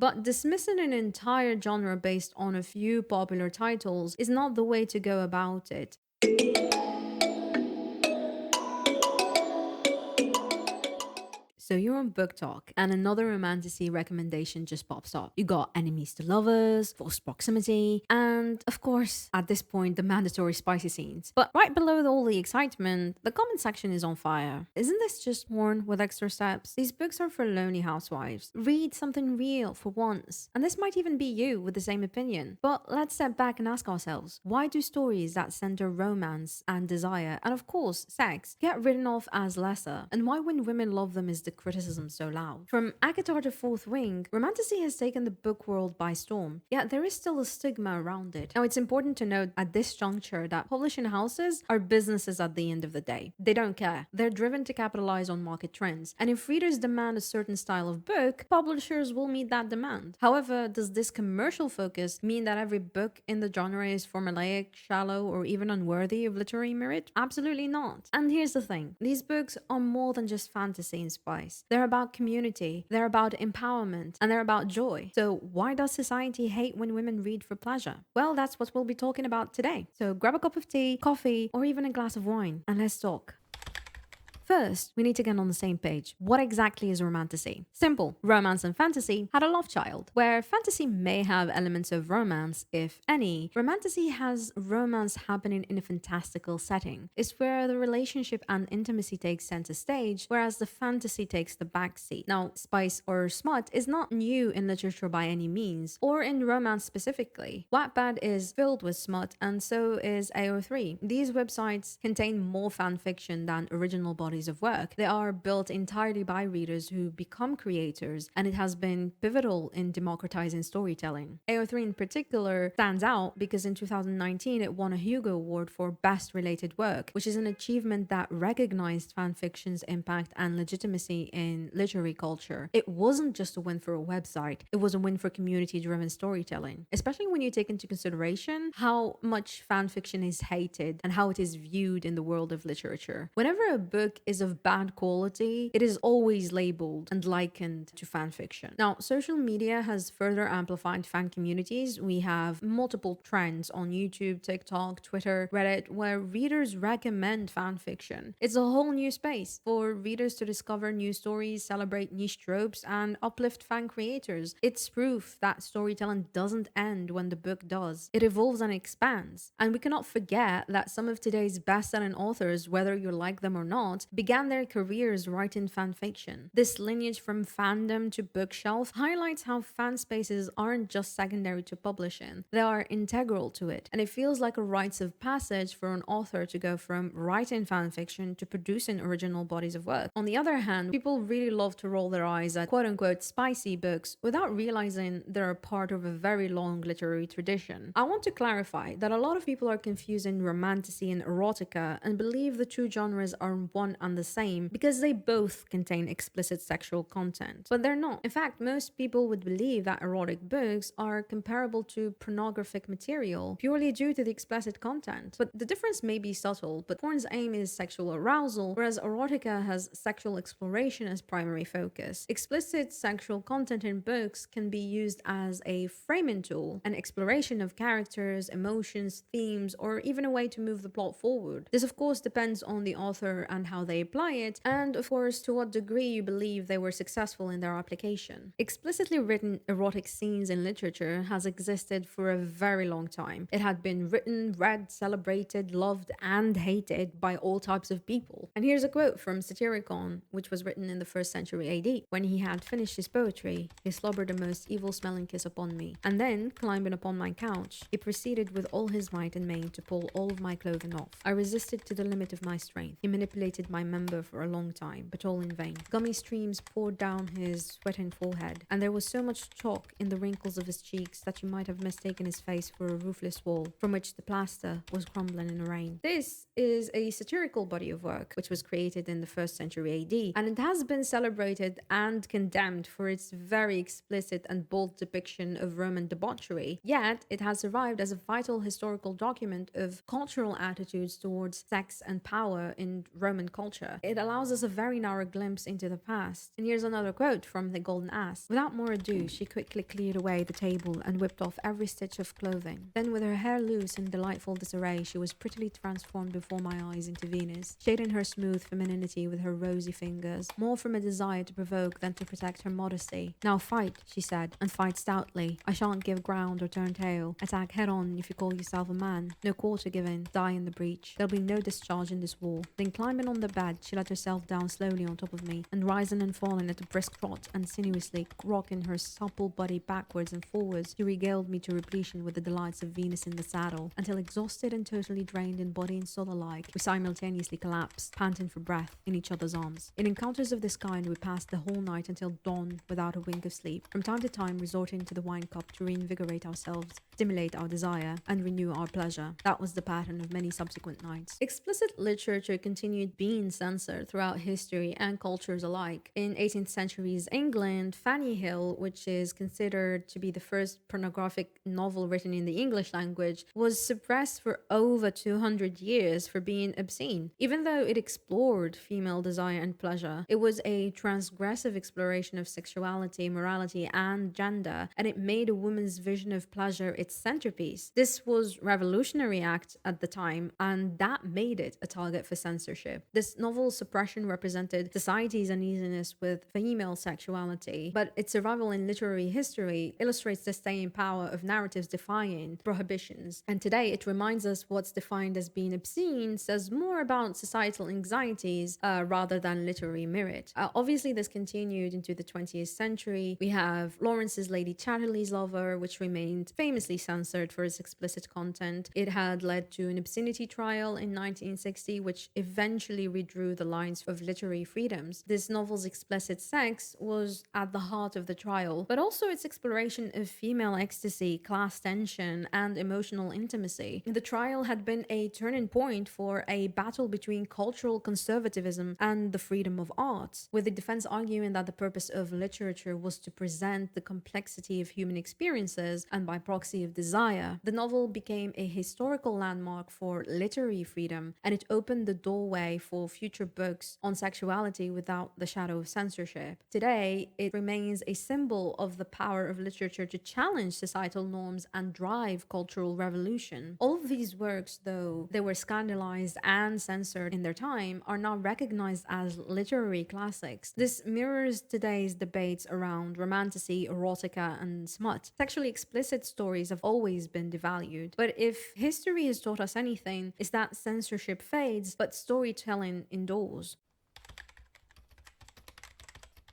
But dismissing an entire genre based on a few popular titles is not the way to go about it. So you're on Book Talk, and another romantasy recommendation just pops up. You got enemies to lovers, forced proximity, and of course, at this point, the mandatory spicy scenes. But right below all the excitement, the comment section is on fire. Isn't this just porn with extra steps? These books are for lonely housewives. Read something real for once. And this might even be you with the same opinion. But let's step back and ask ourselves, why do stories that center romance and desire, and of course, sex, get written off as lesser? And why when women love them is the criticism so loud? From ACOTAR to Fourth Wing, Romantasy has taken the book world by storm, yet there is still a stigma around it. Now, it's important to note at this juncture that publishing houses are businesses at the end of the day. They don't care. They're driven to capitalize on market trends, and if readers demand a certain style of book, publishers will meet that demand. However, does this commercial focus mean that every book in the genre is formulaic, shallow, or even unworthy of literary merit? Absolutely not. And here's the thing, these books are more than just fantasy and spice. They're about community, they're about empowerment, and they're about joy. So why does society hate when women read for pleasure? Well, that's what we'll be talking about today. So grab a cup of tea, coffee, or even a glass of wine, and let's talk. First, we need to get on the same page. What exactly is romantasy? Simple. Romance and fantasy had a love child. Where fantasy may have elements of romance, if any, romantasy has romance happening in a fantastical setting. It's where the relationship and intimacy takes center stage, whereas the fantasy takes the backseat. Now, spice or smut is not new in literature by any means, or in romance specifically. Wattpad is filled with smut, and so is AO3. These websites contain more fanfiction than original bodies of work. They are built entirely by readers who become creators, and it has been pivotal in democratizing storytelling. AO3 in particular stands out because in 2019 it won a Hugo Award for Best Related Work, which is an achievement that recognized fanfiction's impact and legitimacy in literary culture. It wasn't just a win for a website, it was a win for community-driven storytelling, especially when you take into consideration how much fanfiction is hated and how it is viewed in the world of literature. Whenever a book is of bad quality, it is always labeled and likened to fanfiction. Now, social media has further amplified fan communities. We have multiple trends on YouTube, TikTok, Twitter, Reddit, where readers recommend fanfiction. It's a whole new space for readers to discover new stories, celebrate niche tropes, and uplift fan creators. It's proof that storytelling doesn't end when the book does. It evolves and expands. And we cannot forget that some of today's best-selling authors, whether you like them or not, began their careers writing fanfiction. This lineage from fandom to bookshelf highlights how fan spaces aren't just secondary to publishing, they are integral to it. And it feels like a rites of passage for an author to go from writing fanfiction to producing original bodies of work. On the other hand, people really love to roll their eyes at quote-unquote spicy books without realizing they're a part of a very long literary tradition. I want to clarify that a lot of people are confusing romantasy and erotica and believe the two genres are one and the same because they both contain explicit sexual content. But they're not. In fact, most people would believe that erotic books are comparable to pornographic material purely due to the explicit content. But the difference may be subtle, but porn's aim is sexual arousal, whereas erotica has sexual exploration as primary focus. Explicit sexual content in books can be used as a framing tool, an exploration of characters, emotions, themes, or even a way to move the plot forward. This, of course, depends on the author and how they apply it, and of course, to what degree you believe they were successful in their application. Explicitly written erotic scenes in literature has existed for a very long time. It had been written, read, celebrated, loved, and hated by all types of people. And here's a quote from Satyricon, which was written in the 1st century AD. When he had finished his poetry, he slobbered a most evil-smelling kiss upon me, and then, climbing upon my couch, he proceeded with all his might and main to pull all of my clothing off. I resisted to the limit of my strength. He manipulated my member for a long time, but all in vain. Gummy streams poured down his sweating forehead, and there was so much chalk in the wrinkles of his cheeks that you might have mistaken his face for a roofless wall, from which the plaster was crumbling in the rain. This is a satirical body of work, which was created in the 1st century AD, and it has been celebrated and condemned for its very explicit and bold depiction of Roman debauchery, yet it has survived as a vital historical document of cultural attitudes towards sex and power in Roman culture. culture. It allows us a very narrow glimpse into the past. And here's another quote from The Golden Ass. Without more ado, she quickly cleared away the table and whipped off every stitch of clothing. Then, with her hair loose in delightful disarray, she was prettily transformed before my eyes into Venus, shading her smooth femininity with her rosy fingers, more from a desire to provoke than to protect her modesty. Now fight, she said, and fight stoutly. I shan't give ground or turn tail. Attack head on if you call yourself a man. No quarter given. Die in the breach. There'll be no discharge in this war. Then climbing on the bed, she let herself down slowly on top of me, and rising and falling at a brisk trot and sinuously rocking her supple body backwards and forwards, she regaled me to repletion with the delights of Venus in the saddle, until exhausted and totally drained in body and soul alike, we simultaneously collapsed, panting for breath, in each other's arms. In encounters of this kind, we passed the whole night until dawn without a wink of sleep, from time to time resorting to the wine cup to reinvigorate ourselves, stimulate our desire, and renew our pleasure. That was the pattern of many subsequent nights. Explicit literature continued being censored throughout history and cultures alike. In 18th century's England, Fanny Hill, which is considered to be the first pornographic novel written in the English language, was suppressed for over 200 years for being obscene. Even though it explored female desire and pleasure, it was a transgressive exploration of sexuality, morality, and gender, and it made a woman's vision of pleasure its centerpiece. This was revolutionary act at the time, and that made it a target for censorship. This novel's suppression represented society's uneasiness with female sexuality, but its survival in literary history illustrates the staying power of narratives defying prohibitions. And today it reminds us what's defined as being obscene says more about societal anxieties rather than literary merit. Obviously, this continued into the 20th century. We have Lawrence's Lady Chatterley's Lover, which remained famously censored for its explicit content. It had led to an obscenity trial in 1960, which eventually redrew the lines of literary freedoms. This novel's explicit sex was at the heart of the trial, but also its exploration of female ecstasy, class tension, and emotional intimacy. The trial had been a turning point for a battle between cultural conservatism and the freedom of art, with the defense arguing that the purpose of literature was to present the complexity of human experiences and by proxy of desire. The novel became a historical landmark for literary freedom, and it opened the doorway for future books on sexuality without the shadow of censorship. Today, it remains a symbol of the power of literature to challenge societal norms and drive cultural revolution. All of these works, though they were scandalized and censored in their time, are now recognized as literary classics. This mirrors today's debates around romantasy, erotica, and smut. Sexually explicit stories have always been devalued, but if history has taught us anything, it's that censorship fades, but storytelling endures.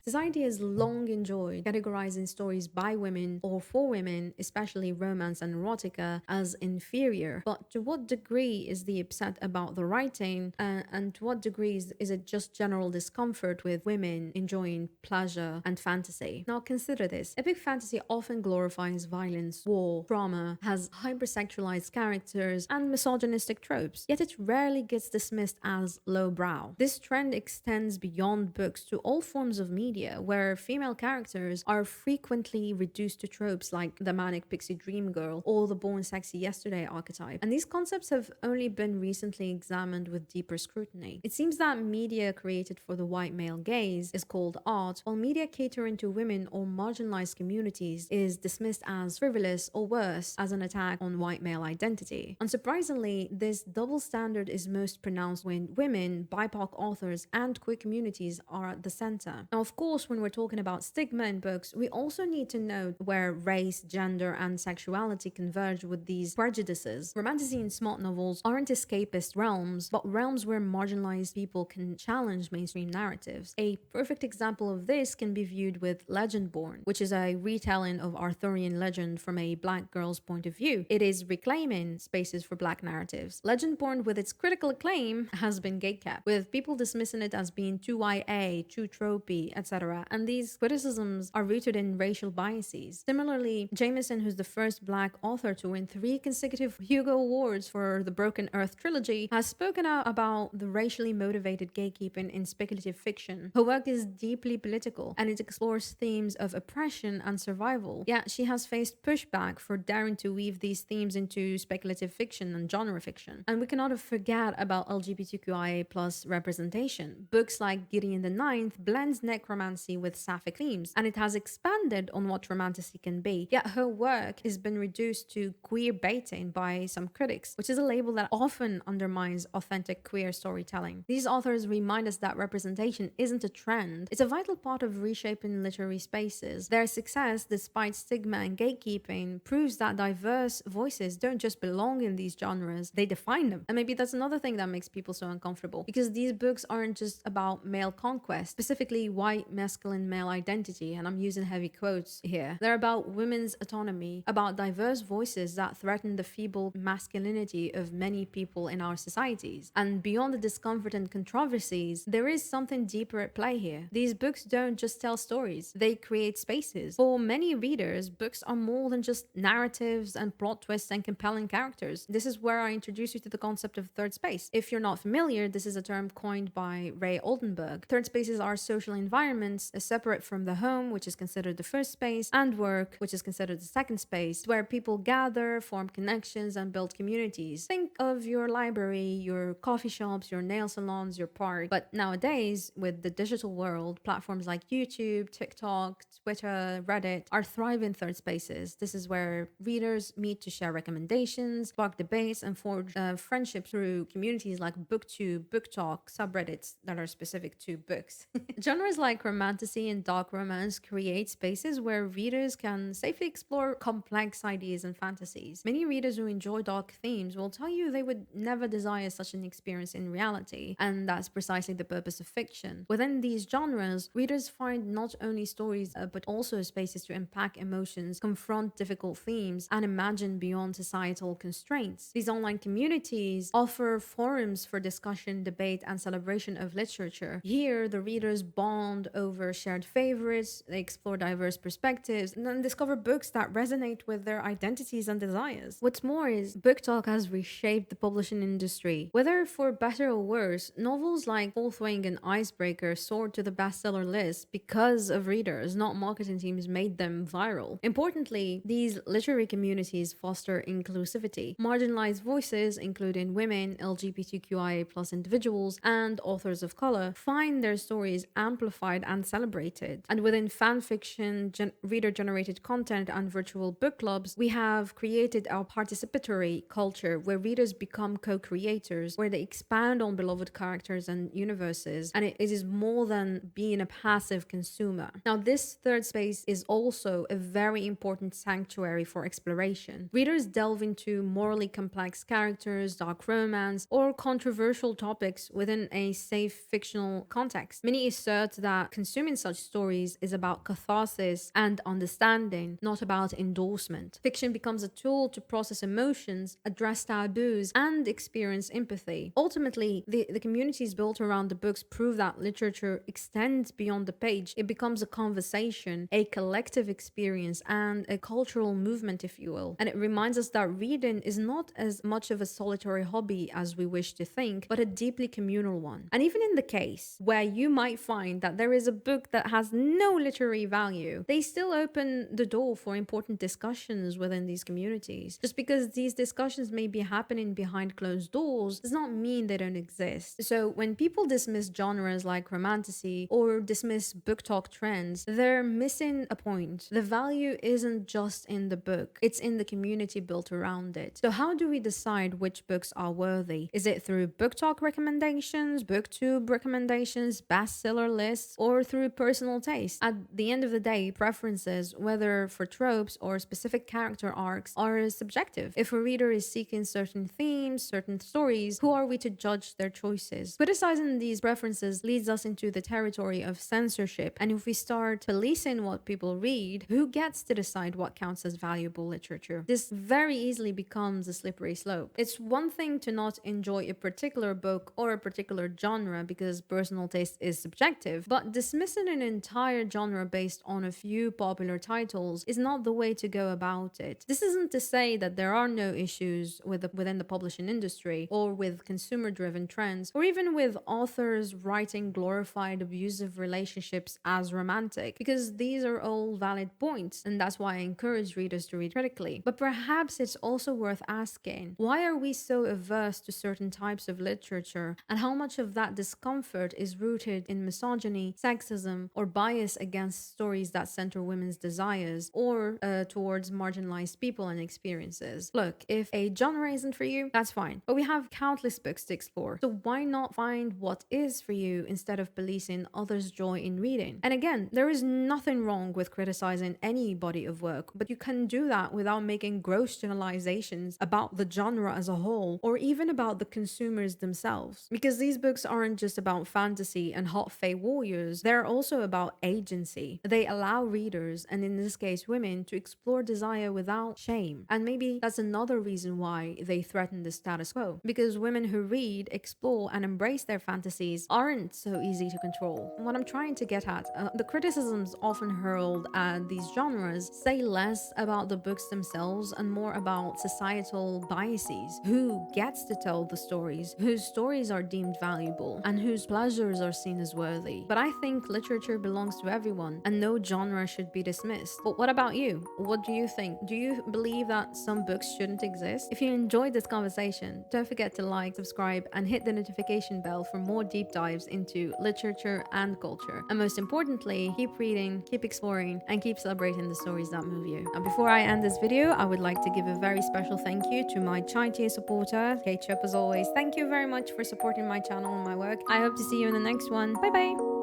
Society has long enjoyed categorizing stories by women or for women, especially romance and erotica, as inferior. But to what degree is the upset about the writing, and to what degree is it just general discomfort with women enjoying pleasure and fantasy? Now consider this. Epic fantasy often glorifies violence, war, trauma, has hypersexualized characters, and misogynistic tropes, yet it rarely gets dismissed as lowbrow. This trend extends beyond books to all forms of media, where female characters are frequently reduced to tropes like the manic pixie dream girl or the born sexy yesterday archetype. And these concepts have only been recently examined with deeper scrutiny. It seems that media created for the white male gaze is called art, while media catering to women or marginalized communities is dismissed as frivolous or worse, as an attack on white male identity. Unsurprisingly, this double standard is most pronounced when women, BIPOC authors, and queer communities are at the center. Now, of course, when we're talking about stigma in books, we also need to note where race, gender, and sexuality converge with these prejudices. Romantasy and smut novels aren't escapist realms, but realms where marginalized people can challenge mainstream narratives. A perfect example of this can be viewed with Legendborn, which is a retelling of Arthurian legend from a black girl's point of view. It is reclaiming spaces for black narratives. Legendborn, with its critical acclaim, has been gatekept, with people dismissing it as being too YA, too tropey, etc. etc. And these criticisms are rooted in racial biases. Similarly, Jameson, who's the first Black author to win 3 consecutive Hugo Awards for the Broken Earth trilogy, has spoken out about the racially motivated gatekeeping in speculative fiction. Her work is deeply political and it explores themes of oppression and survival. Yet she has faced pushback for daring to weave these themes into speculative fiction and genre fiction. And we cannot forget about LGBTQIA plus representation. Books like Gideon the Ninth blends necromancy with sapphic themes, and it has expanded on what romantasy can be. Yet her work has been reduced to queer baiting by some critics, which is a label that often undermines authentic queer storytelling. These authors remind us that representation isn't a trend, it's a vital part of reshaping literary spaces. Their success, despite stigma and gatekeeping, proves that diverse voices don't just belong in these genres, they define them. And maybe that's another thing that makes people so uncomfortable, because these books aren't just about male conquest, specifically white masculine male identity, and I'm using heavy quotes here. They're about women's autonomy, about diverse voices that threaten the feeble masculinity of many people in our societies. And beyond the discomfort and controversies, there is something deeper at play here. These books don't just tell stories, they create spaces. For many readers, books are more than just narratives and plot twists and compelling characters. This is where I introduce you to the concept of third space. If you're not familiar, this is a term coined by Ray Oldenburg. Third spaces are social environments separate from the home, which is considered the first space, and work, which is considered the second space, where people gather, form connections, and build communities. Think of your library, your coffee shops, your nail salons, your park. But nowadays, with the digital world, platforms like YouTube, TikTok, Twitter, Reddit are thriving third spaces. This is where readers meet to share recommendations, spark debates, and forge friendships through communities like BookTube, BookTok, subreddits that are specific to books. Genres like romantasy and dark romance create spaces where readers can safely explore complex ideas and fantasies. Many readers who enjoy dark themes will tell you they would never desire such an experience in reality, and that's precisely the purpose of fiction. Within these genres, readers find not only stories but also spaces to unpack emotions, confront difficult themes, and imagine beyond societal constraints. These online communities offer forums for discussion, debate, and celebration of literature. Here, the readers bond over shared favorites, they explore diverse perspectives, and then discover books that resonate with their identities and desires. What's more is, BookTok has reshaped the publishing industry. Whether for better or worse, novels like Fourth Wing and Icebreaker soared to the bestseller list because of readers, not marketing teams made them viral. Importantly, these literary communities foster inclusivity. Marginalized voices, including women, LGBTQIA plus individuals, and authors of color, find their stories amplified and celebrated. And within fanfiction, reader-generated content, and virtual book clubs, we have created a participatory culture where readers become co-creators, where they expand on beloved characters and universes, and it is more than being a passive consumer. Now, this third space is also a very important sanctuary for exploration. Readers delve into morally complex characters, dark romance, or controversial topics within a safe fictional context. Many assert that consuming such stories is about catharsis and understanding, not about endorsement. Fiction becomes a tool to process emotions, address taboos, and experience empathy. Ultimately, the communities built around the books prove that literature extends beyond the page. It becomes a conversation, a collective experience, and a cultural movement, if you will. And it reminds us that reading is not as much of a solitary hobby as we wish to think, but a deeply communal one. And even in the case where you might find that there is a book that has no literary value, they still open the door for important discussions within these communities. Just because these discussions may be happening behind closed doors does not mean they don't exist. So when people dismiss genres like romantasy or dismiss BookTok trends, they're missing a point. The value isn't just in the book, it's in the community built around it. So how do we decide which books are worthy? Is it through BookTok recommendations, BookTube recommendations, bestseller lists, or through personal taste? At the end of the day, preferences, whether for tropes or specific character arcs, are subjective. If a reader is seeking certain themes, certain stories, who are we to judge their choices? Criticizing these preferences leads us into the territory of censorship, and if we start policing what people read, who gets to decide what counts as valuable literature? This very easily becomes a slippery slope. It's one thing to not enjoy a particular book or a particular genre because personal taste is subjective, but the dismissing an entire genre based on a few popular titles is not the way to go about it. This isn't to say that there are no issues within the publishing industry, or with consumer-driven trends, or even with authors writing glorified abusive relationships as romantic, because these are all valid points, and that's why I encourage readers to read critically. But perhaps it's also worth asking, why are we so averse to certain types of literature, and how much of that discomfort is rooted in misogyny, sexism, or bias against stories that center women's desires, or towards marginalized people and experiences? Look, if a genre isn't for you, that's fine, but we have countless books to explore, so why not find what is for you instead of policing others' joy in reading? And again, there is nothing wrong with criticizing any body of work, but you can do that without making gross generalizations about the genre as a whole, or even about the consumers themselves. Because these books aren't just about fantasy and hot fae warriors, they're also about agency. They allow readers, and in this case women, to explore desire without shame. And maybe that's another reason why they threaten the status quo. Because women who read, explore, and embrace their fantasies aren't so easy to control. What I'm trying to get at, the criticisms often hurled at these genres say less about the books themselves and more about societal biases. Who gets to tell the stories, whose stories are deemed valuable, and whose pleasures are seen as worthy. But I think literature belongs to everyone, and no genre should be dismissed. But what about you? What do you think? Do you believe that some books shouldn't exist? If you enjoyed this conversation, don't forget to like, subscribe, and hit the notification bell for more deep dives into literature and culture. And most importantly, keep reading, keep exploring, and keep celebrating the stories that move you. And before I end this video, I would like to give a very special thank you to my Chai tier supporter, Kate Shep, as always. Thank you very much for supporting my channel and my work. I hope to see you in the next one. Bye bye!